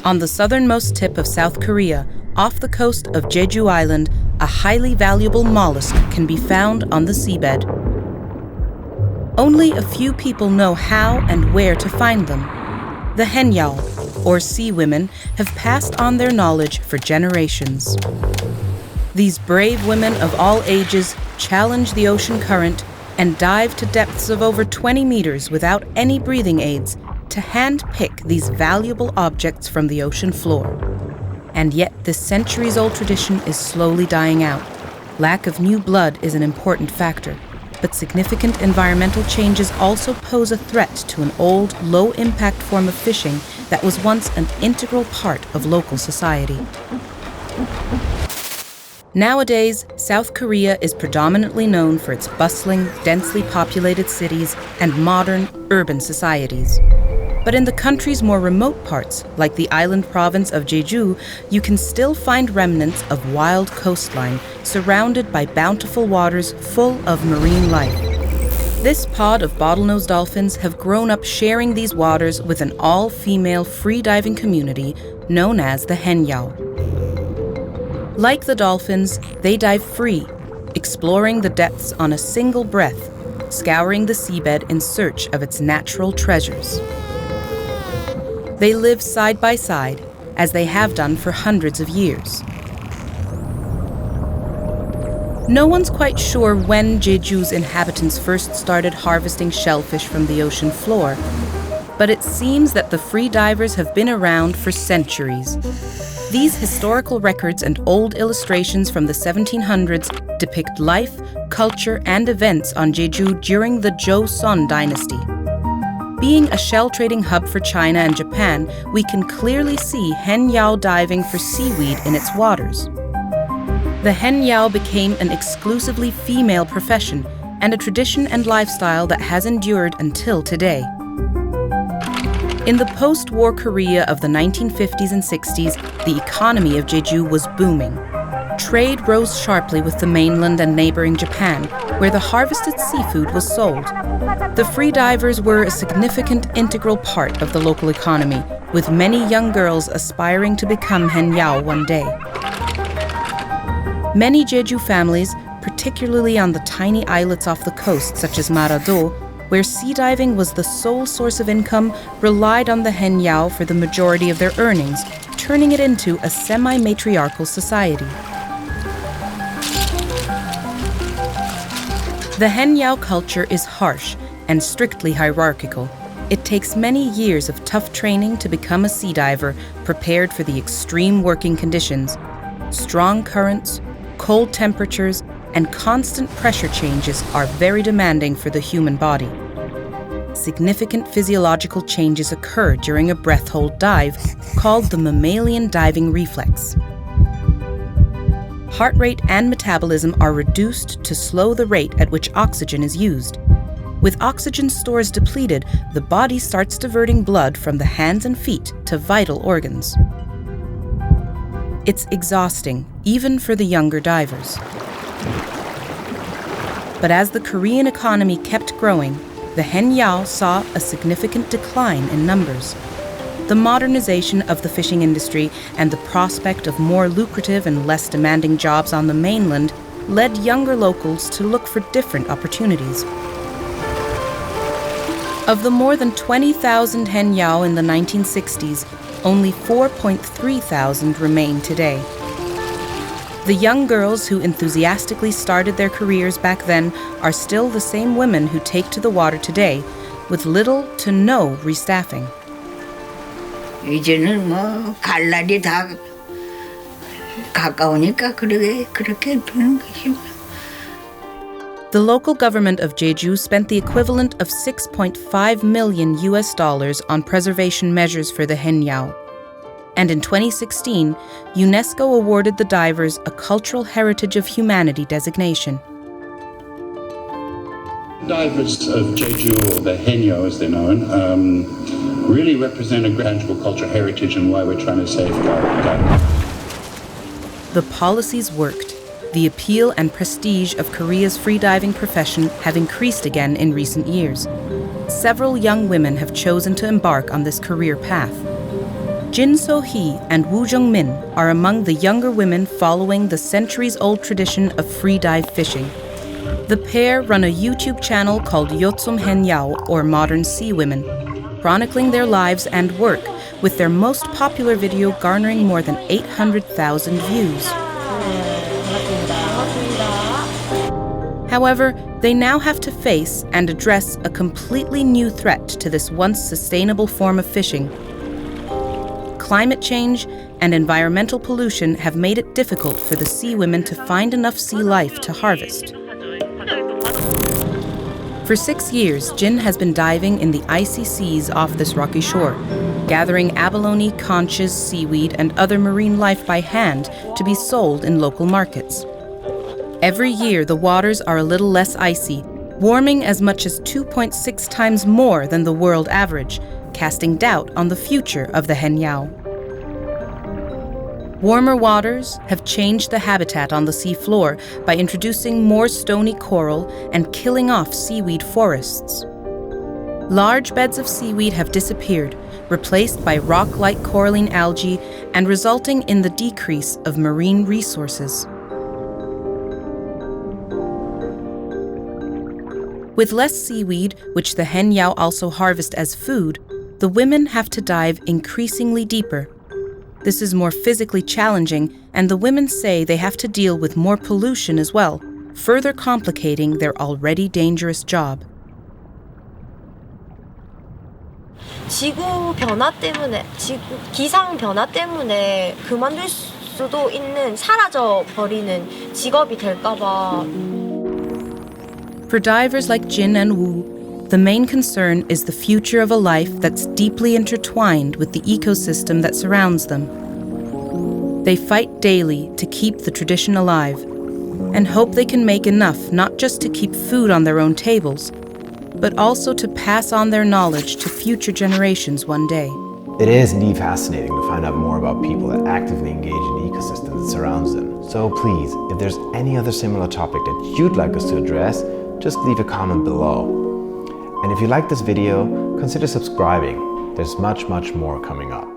On the southernmost tip of South Korea, off the coast of Jeju Island, a highly valuable mollusk can be found on the seabed. Only a few people know how and where to find them. The Haenyeo, or sea women, have passed on their knowledge for generations. These brave women of all ages challenge the ocean current and dive to depths of over 20 meters without any breathing aids to hand-pick these valuable objects from the ocean floor. And yet this centuries-old tradition is slowly dying out. Lack of new blood is an important factor, but significant environmental changes also pose a threat to an old, low-impact form of fishing that was once an integral part of local society. Nowadays, South Korea is predominantly known for its bustling, densely populated cities and modern, urban societies. But in the country's more remote parts, like the island province of Jeju, you can still find remnants of wild coastline, surrounded by bountiful waters full of marine life. This pod of bottlenose dolphins have grown up sharing these waters with an all-female free-diving community known as the Haenyeo. Like the dolphins, they dive free, exploring the depths on a single breath, scouring the seabed in search of its natural treasures. They live side by side, as they have done for hundreds of years. No one's quite sure when Jeju's inhabitants first started harvesting shellfish from the ocean floor, but it seems that the free divers have been around for centuries. These historical records and old illustrations from the 1700s depict life, culture, and events on Jeju during the Joseon dynasty. Being a shell-trading hub for China and Japan, we can clearly see Haenyeo diving for seaweed in its waters. The Haenyeo became an exclusively female profession and a tradition and lifestyle that has endured until today. In the post-war Korea of the 1950s and 60s, the economy of Jeju was booming. Trade rose sharply with the mainland and neighboring Japan, where the harvested seafood was sold. The free divers were a significant integral part of the local economy, with many young girls aspiring to become Haenyeo one day. Many Jeju families, particularly on the tiny islets off the coast such as Marado, where sea diving was the sole source of income, relied on the Haenyeo for the majority of their earnings, turning it into a semi-matriarchal society. The Haenyeo culture is harsh and strictly hierarchical. It takes many years of tough training to become a sea diver, prepared for the extreme working conditions. Strong currents, cold temperatures, and constant pressure changes are very demanding for the human body. Significant physiological changes occur during a breath-hold dive called the mammalian diving reflex. Heart rate and metabolism are reduced to slow the rate at which oxygen is used. With oxygen stores depleted, the body starts diverting blood from the hands and feet to vital organs. It's exhausting, even for the younger divers. But as the Korean economy kept growing, the Haenyeo saw a significant decline in numbers. The modernization of the fishing industry and the prospect of more lucrative and less demanding jobs on the mainland led younger locals to look for different opportunities. Of the more than 20,000 Haenyeo in the 1960s, only 4,300 remain today. The young girls who enthusiastically started their careers back then are still the same women who take to the water today, with little to no restaffing. 이제는 뭐 갈 날이 다 가까우니까 그렇게 되는 것이고. The local government of Jeju spent the equivalent of $6.5 million on preservation measures for the Haenyeo. And in 2016, UNESCO awarded the divers a Cultural Heritage of Humanity designation. Divers of Jeju, or the Haenyeo as they're known, really represent a tangible cultural heritage and why we're trying to safeguard that. The policies worked. The appeal and prestige of Korea's freediving profession have increased again in recent years. Several young women have chosen to embark on this career path. Jin So-hee and Woo Jung-min are among the younger women following the centuries-old tradition of free dive fishing. The pair run a YouTube channel called Yotsum Haenyeo, or Modern Sea Women, chronicling their lives and work, with their most popular video garnering more than 800,000 views. However, they now have to face and address a completely new threat to this once sustainable form of fishing. Climate change and environmental pollution have made it difficult for the sea women to find enough sea life to harvest. For 6 years, Jin has been diving in the icy seas off this rocky shore, gathering abalone, conches, seaweed, and other marine life by hand to be sold in local markets. Every year, the waters are a little less icy, warming as much as 2.6 times more than the world average, casting doubt on the future of the Haenyeo. Warmer waters have changed the habitat on the seafloor by introducing more stony coral and killing off seaweed forests. Large beds of seaweed have disappeared, replaced by rock-like coralline algae, and resulting in the decrease of marine resources. With less seaweed, which the Haenyeo also harvest as food, the women have to dive increasingly deeper. This is more physically challenging, and the women say they have to deal with more pollution as well, further complicating their already dangerous job. 지구 변화 때문에, 기상 변화 때문에 그만둘 수도 있는 사라져 버리는 직업이 될까 봐. For divers like Jin and Woo, the main concern is the future of a life that's deeply intertwined with the ecosystem that surrounds them. They fight daily to keep the tradition alive and hope they can make enough not just to keep food on their own tables, but also to pass on their knowledge to future generations one day. It is indeed fascinating to find out more about people that actively engage in the ecosystem that surrounds them. So please, if there's any other similar topic that you'd like us to address, just leave a comment below. And if you like this video, consider subscribing. There's much more coming up.